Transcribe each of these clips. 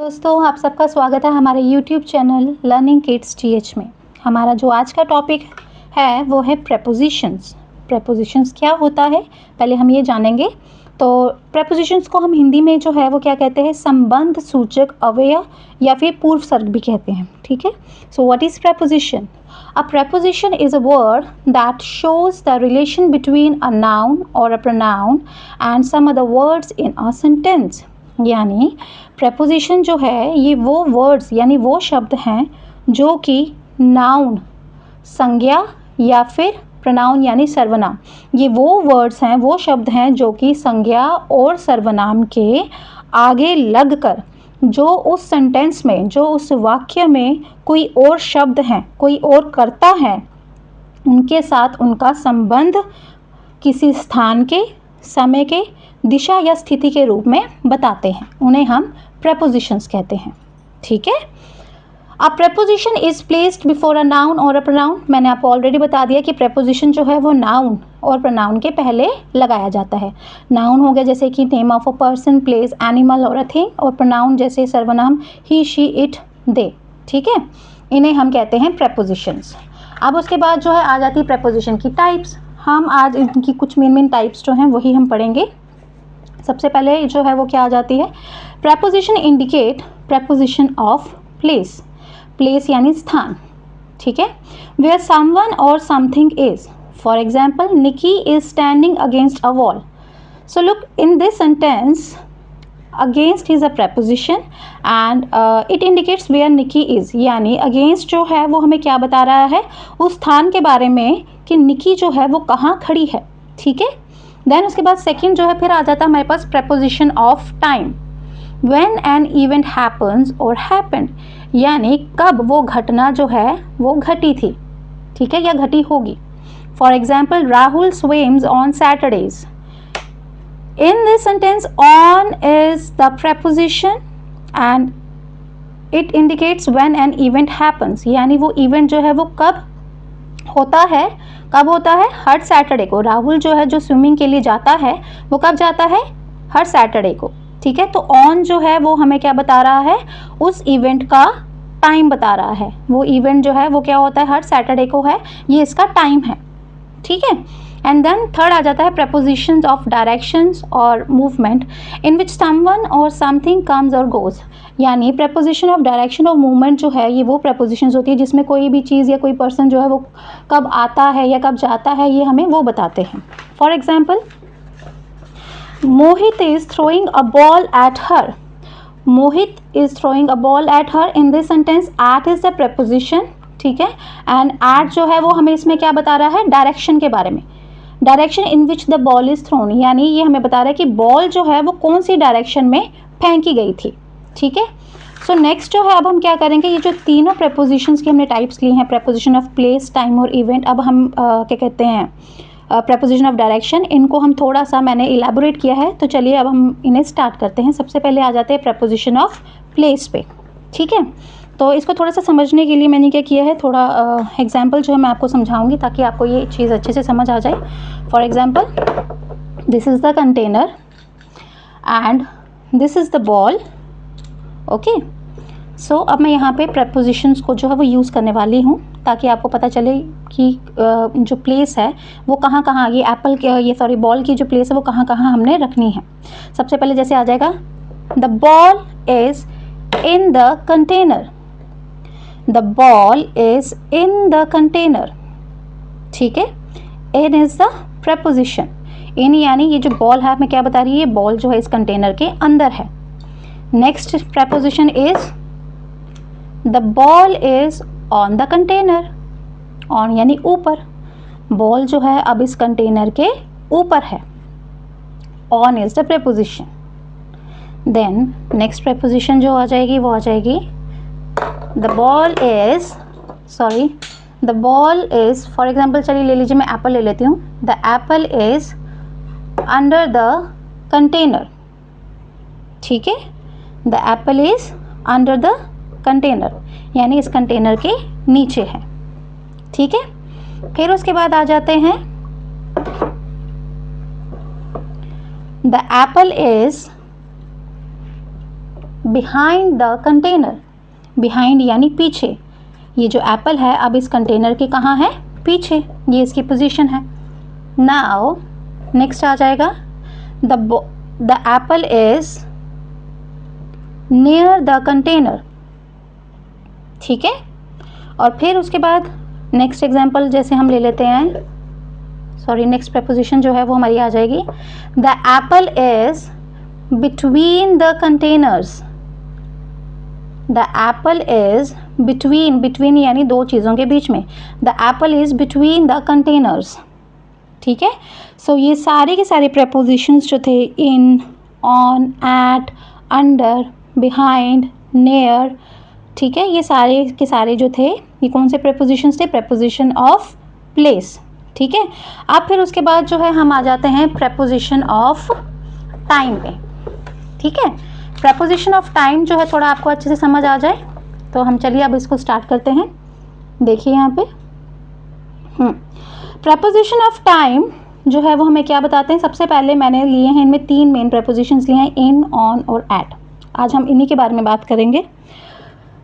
दोस्तों, आप सबका स्वागत है हमारे YouTube channel learning kids TH में। हमारा जो आज का टॉपिक है वो है प्रेपोजिशंस। प्रेपोजिशंस क्या होता है पहले हम ये जानेंगे। तो प्रेपोजिशंस को हम हिंदी में जो है वो क्या कहते हैं, संबंध सूचक अव्यय या फिर पूर्व सर्ग भी कहते हैं। ठीक है, so what is preposition? A preposition is a word that shows the relation between a noun और a pronoun and some other words in a sentence. यानी प्रेपोजिशन जो है ये वो वर्ड्स यानी वो शब्द हैं जो कि नाउन संज्ञा या फिर प्रोनाउन यानी सर्वनाम, ये वो वर्ड्स हैं, वो शब्द हैं जो कि संज्ञा और सर्वनाम के आगे लगकर जो उस सेंटेंस में, जो उस वाक्य में कोई और शब्द हैं, कोई और कर्ता है, उनके साथ उनका संबंध किसी स्थान के, समय के, दिशा या स्थिति के रूप में बताते हैं। उन्हें हम प्रेपोजिशंस कहते हैं। ठीक है, a preposition is placed before a noun और अ प्रोनाउन। मैंने आपको ऑलरेडी बता दिया कि प्रेपोजिशन जो है वो नाउन और प्रोनाउन के पहले लगाया जाता है। नाउन हो गया जैसे कि name of a person, place, animal और अ थिंग, और प्रोनाउन जैसे सर्वनाम ही, शी, इट, दे। ठीक है, इन्हें हम कहते हैं प्रेपोजिशंस। अब उसके बाद जो है आ जाती है प्रेपोजिशन की टाइप्स। हम आज इनकी कुछ मेन टाइप्स जो हैं वही हम पढ़ेंगे। सबसे पहले जो है वो क्या आ जाती है, preposition indicate preposition of place. Place यानी स्थान। ठीक है, वेयर समवन और something is. For example, Nikki is standing against a wall. So look in this sentence, against is a preposition and it indicates where Nikki is. यानी against जो है वो हमें क्या बता रहा है, उस स्थान के बारे में कि निकी जो है वो कहाँ खड़ी है। ठीक है, देन उसके बाद सेकंड जो है फिर आ जाता है हमारे पास preposition of time. When an event happens और हैपेंड, यानी कब वो घटना जो है वो घटी थी। ठीक है, या घटी होगी। For example, Rahul swims on Saturdays. In this sentence on is the preposition and it indicates when an event happens. यानी वो इवेंट जो है वो कब होता है, कब होता है, हर सैटरडे को। राहुल जो है जो स्विमिंग के लिए जाता है वो कब जाता है, हर सैटरडे को। ठीक है, तो ऑन जो है वो हमें क्या बता रहा है, उस इवेंट का टाइम बता रहा है। वो इवेंट जो है वो क्या होता है, हर सैटरडे को है, ये इसका टाइम है। ठीक है, एंड देन थर्ड आ जाता है प्रेपोजिशंस ऑफ डायरेक्शंस और मूवमेंट इन विच समवन और समथिंग कम्स और गोज। यानी प्रेपोजिशन ऑफ डायरेक्शन और मूवमेंट जो है ये वो प्रेपोजिशंस होती है जिसमें कोई भी चीज़ या कोई पर्सन जो है वो कब आता है या कब जाता है, ये हमें वो बताते हैं। For example, Mohit is throwing a ball at her. Mohit is throwing a ball at her. In this sentence at is the preposition. ठीक है, एंड एट जो है वो हमें इसमें क्या बता रहा है, डायरेक्शन के बारे में। Direction in which the ball is throne, यानी ये हमें बता रहा है कि बॉल जो है वो कौन सी डायरेक्शन में फेंकी गई थी। ठीक है, सो नेक्स्ट जो है अब हम क्या करेंगे, ये जो तीनों प्रेपोजिशंस की हमने टाइप्स ली हैं, प्रेपोजिशन ऑफ प्लेस, टाइम और इवेंट। अब हम क्या कहते हैं, प्रेपोजिशन ऑफ डायरेक्शन, इनको हम थोड़ा सा मैंने इलेबोरेट किया है। तो चलिए अब हम इन्हें स्टार्ट करते हैं। सबसे पहले आ जाते हैं प्रेपोजिशन ऑफ प्लेस पे। ठीक है, तो इसको थोड़ा सा समझने के लिए मैंने क्या किया है, थोड़ा एग्जाम्पल जो है मैं आपको समझाऊंगी ताकि आपको ये चीज़ अच्छे से समझ आ जाए। For example, this is the container and this is the ball. Okay, so अब मैं यहाँ पे प्रेपोजिशंस को जो है वो यूज़ करने वाली हूँ ताकि आपको पता चले कि जो प्लेस है वो कहाँ कहाँ, ये एप्पल के, ये सॉरी बॉल की जो प्लेस है वो कहाँ कहाँ हमने रखनी है। सबसे पहले जैसे आ जाएगा, the ball is in the container. The ball is in the container. ठीक है, इन इज़ द प्रेपोजिशन। इन यानी ये जो बॉल है हमें क्या बता रही है, बॉल जो है इस कंटेनर के अंदर है। Next preposition is, the ball is on the container. On यानी ऊपर, बॉल जो है अब इस कंटेनर के ऊपर है। On is the preposition. Then next preposition जो आ जाएगी वो आ जाएगी, the ball is, sorry, the ball is, for example चलिए ले लीजिए, मैं एप्पल ले लेती हूँ। The apple is under the container. ठीक है, the apple is under the container, यानी इस कंटेनर के नीचे है। ठीक है, फिर उसके बाद आ जाते हैं, the apple is behind the container. Behind यानी पीछे। ये जो एप्पल है अब इस कंटेनर के कहाँ है? पीछे, ये इसकी पोजीशन है। नाउ नेक्स्ट आ जाएगा the apple is near the container. ठीक है, और फिर उसके बाद नेक्स्ट एग्जाम्पल जैसे हम ले लेते हैं, सॉरी नेक्स्ट प्रपोजिशन जो है वो हमारी आ जाएगी, the apple is between the containers. The apple is between, between यानी दो चीज़ों के बीच में, the apple is between the containers. ठीक है, सो ये सारे के सारे प्रपोजिशंस जो थे, in, on, at, under, behind, near, ठीक है, ये सारे के सारे जो थे ये कौन से प्रपोजिशंस थे? Preposition of place. ठीक है, अब फिर उसके बाद जो है हम आ जाते हैं प्रपोजिशन ऑफ टाइम पे। ठीक है, प्रपोजिशन ऑफ टाइम जो है थोड़ा आपको अच्छे से समझ आ जाए तो हम चलिए अब इसको स्टार्ट करते हैं। देखिए यहाँ पे प्रपोजिशन ऑफ टाइम जो है वो हमें क्या बताते हैं? सबसे पहले मैंने लिए हैं इनमें तीन मेन प्रपोजिशंस लिए हैं, इन, ऑन और एट। आज हम इन्हीं के बारे में बात करेंगे।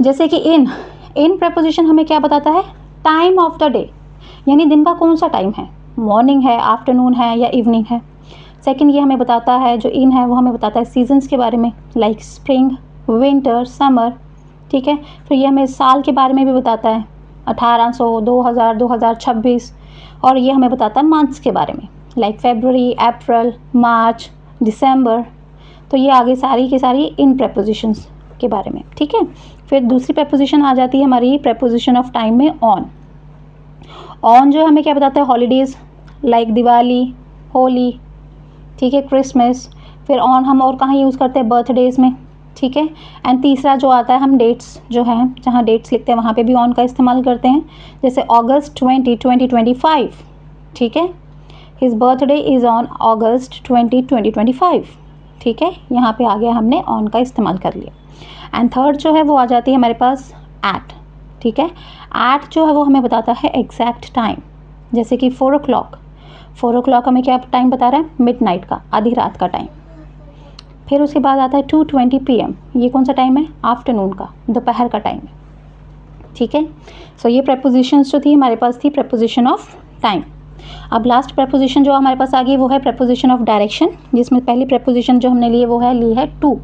जैसे कि इन प्रपोजिशन हमें क्या बताता है? टाइम ऑफ द डे, यानी दिन का कौन सा टाइम है, मॉर्निंग है, आफ्टरनून है या इवनिंग है। सेकंड ये हमें बताता है, जो इन है वो हमें बताता है सीजन्स के बारे में, लाइक स्प्रिंग, विंटर, समर। ठीक है, फिर ये हमें साल के बारे में भी बताता है, 1800, 2000, 2026। और ये हमें बताता है मंथ्स के बारे में, लाइक फरवरी, अप्रैल, मार्च, दिसंबर। तो ये आगे सारी की सारी इन प्रपोजिशंस के बारे में। ठीक है, फिर दूसरी प्रपोजिशन आ जाती है हमारी प्रपोजिशन ऑफ टाइम में ऑन। ऑन जो हमें क्या बताता है? हॉलीडेज़, लाइक दिवाली, होली, ठीक है, क्रिसमस। फिर ऑन हम और कहाँ यूज़ करते हैं? बर्थडेज़ में। ठीक है, एंड तीसरा जो आता है हम डेट्स जो हैं, जहाँ डेट्स लिखते हैं वहाँ पे भी ऑन का इस्तेमाल करते हैं, जैसे अगस्त 20, 2025। ठीक है, his birthday is on August 20, 2025। ठीक है, यहाँ पे आ गया, हमने ऑन का इस्तेमाल कर लिया। एंड थर्ड जो है वो आ जाती है हमारे पास एट। ठीक है, एट जो है वो हमें बताता है एग्जैक्ट टाइम, जैसे कि 4 o'clock। 4 o'clock हमें क्या टाइम बता रहा है? मिडनाइट का, आधी रात का टाइम। फिर उसके बाद आता है 2:20 PM, ये कौन सा टाइम है? आफ्टरनून का, दोपहर का टाइम है। ठीक है, सो ये प्रपोजिशंस जो थी हमारे पास थी प्रपोजिशन ऑफ टाइम। अब लास्ट प्रपोजिशन जो हमारे पास आ गई वो है प्रपोजिशन ऑफ डायरेक्शन, जिसमें पहली प्रपोजिशन जो हमने ली है टू।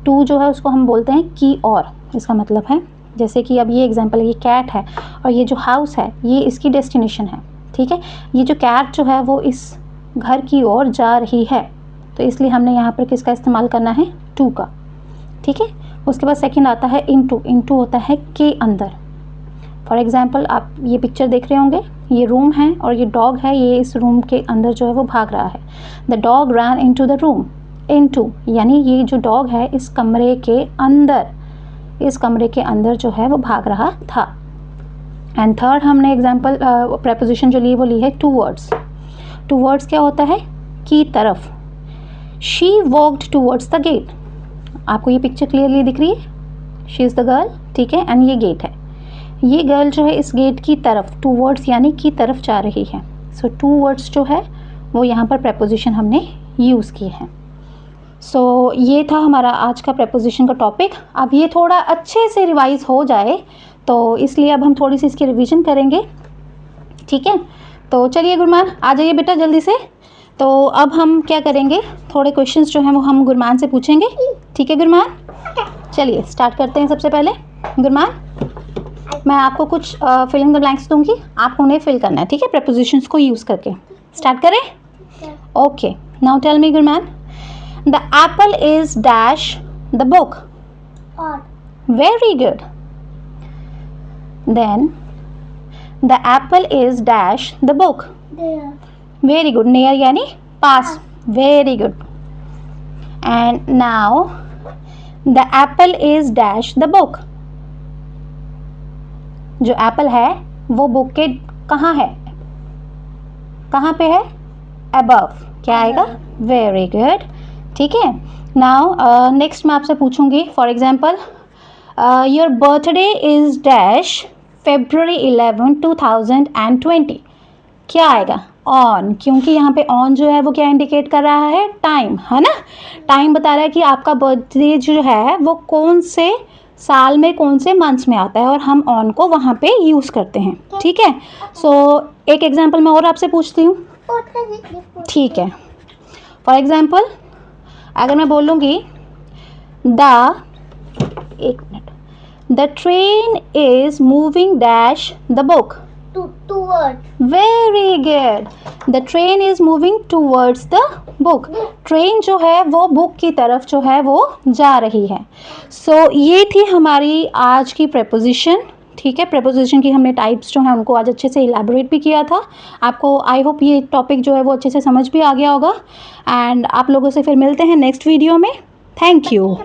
टू जो है उसको हम बोलते हैं की और। इसका मतलब है, जैसे कि अब ये एग्जांपल है, ये कैट है और ये जो हाउस है ये इसकी डेस्टिनेशन है। ठीक है, ये जो कैट जो है वो इस घर की ओर जा रही है, तो इसलिए हमने यहाँ पर किसका इस्तेमाल करना है? टू का। ठीक है, उसके बाद सेकंड आता है इनटू। इनटू होता है के अंदर। फॉर एग्जांपल आप ये पिक्चर देख रहे होंगे, ये रूम है और ये डॉग है, ये इस रूम के अंदर जो है वो भाग रहा है। The dog ran into the room. Into यानी ये जो डॉग है इस कमरे के अंदर, इस कमरे के अंदर जो है वो भाग रहा था। एंड थर्ड हमने एग्जाम्पल प्रपोजिशन जो ली वो ली है टूवर्ड्स। टूवर्ड्स क्या होता है? की तरफ। She walked towards the gate. आपको ये पिक्चर क्लियरली दिख रही है? She is the girl. ठीक है, एंड ये गेट है। ये गर्ल जो है इस गेट की तरफ, टूवर्ड्स यानी की तरफ जा रही है। सो टूवर्ड्स जो है वो यहाँ पर प्रपोजिशन हमने यूज़ किए हैं। सो ये था हमारा आज का प्रपोजिशन का टॉपिक। अब ये थोड़ा अच्छे से रिवाइज हो जाए तो इसलिए अब हम थोड़ी सी इसकी रिवीजन करेंगे। ठीक है, तो चलिए गुरमान आ जाइए बेटा जल्दी से। तो अब हम क्या करेंगे, थोड़े क्वेश्चंस जो हैं वो हम गुरमान से पूछेंगे। ठीक है गुरमान, चलिए स्टार्ट करते हैं। सबसे पहले गुरमान, मैं आपको कुछ फिल इन द ब्लैंक्स दूंगी, आपको उन्हें फिल करना है। ठीक है, प्रपोजिशंस को यूज़ करके। स्टार्ट करें? Okay, now tell me Gurman, the apple is dash the book. Very good. Then the apple is dash the book. Very good. Near यानी पास। Very good. And now the apple is dash the book. जो apple है वो book के कहाँ है? कहाँ पे है? अबव। क्या आएगा? Very good. ठीक है, नाउ नेक्स्ट मैं आपसे पूछूंगी, for example your birthday is dash February 11, 2020। क्या आएगा? ऑन, क्योंकि यहाँ पे ऑन जो है वो क्या इंडिकेट कर रहा है, टाइम, है ना। टाइम बता रहा है कि आपका बर्थडे जो है वो कौन से साल में, कौन से मंथ्स में आता है, और हम ऑन को वहाँ पे यूज़ करते हैं, ठीक है। सो एक एग्जांपल मैं और आपसे पूछती हूँ, ठीक है। फॉर एग्जांपल अगर मैं बोलूँगी एक minute, the train is moving dash the book, very good, the train is moving towards the book, train जो है वो बुक की तरफ जो है वो जा रही है। सो ये थी हमारी आज की प्रेपोजिशन, ठीक है। प्रेपोजिशन की हमने टाइप्स जो हैं उनको आज अच्छे से इलेबोरेट भी किया था। आपको आई होप ये टॉपिक जो है वो अच्छे से समझ भी आ गया होगा, एंड आप लोगों से फिर मिलते हैं नेक्स्ट वीडियो में। Thank you.